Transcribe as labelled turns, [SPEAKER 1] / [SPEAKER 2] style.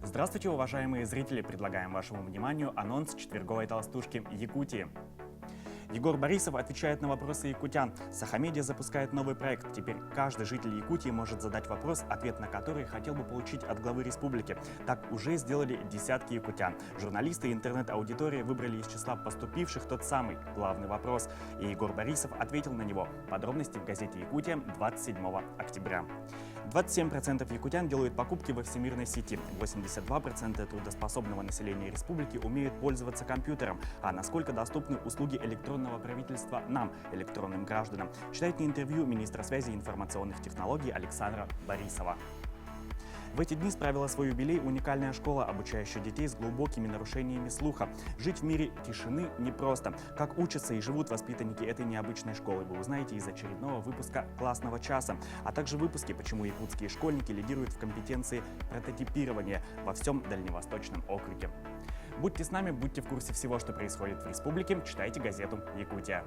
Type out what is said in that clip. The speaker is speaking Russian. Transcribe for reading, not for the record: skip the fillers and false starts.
[SPEAKER 1] Здравствуйте, уважаемые зрители! Предлагаем вашему вниманию анонс четверговой толстушки Якутии. Егор Борисов отвечает на вопросы якутян. Сахамедиа запускает новый проект. Теперь каждый житель Якутии может задать вопрос, ответ на который хотел бы получить от главы республики. Так уже сделали десятки якутян. Журналисты и интернет-аудитория выбрали из числа поступивших тот самый главный вопрос. И Егор Борисов ответил на него. Подробности в газете «Якутия» 27 октября. 27% якутян делают покупки во всемирной сети. 82% трудоспособного населения республики умеют пользоваться компьютером. А насколько доступны услуги электронного правительства нам, электронным гражданам, читайте интервью министра связи и информационных технологий Александра Борисова. В эти дни справила свой юбилей уникальная школа, обучающая детей с глубокими нарушениями слуха. Жить в мире тишины непросто. Как учатся и живут воспитанники этой необычной школы, вы узнаете из очередного выпуска «Классного часа», а также выпуски, почему якутские школьники лидируют в компетенции прототипирования во всем Дальневосточном округе. Будьте с нами, будьте в курсе всего, что происходит в республике, читайте газету «Якутия».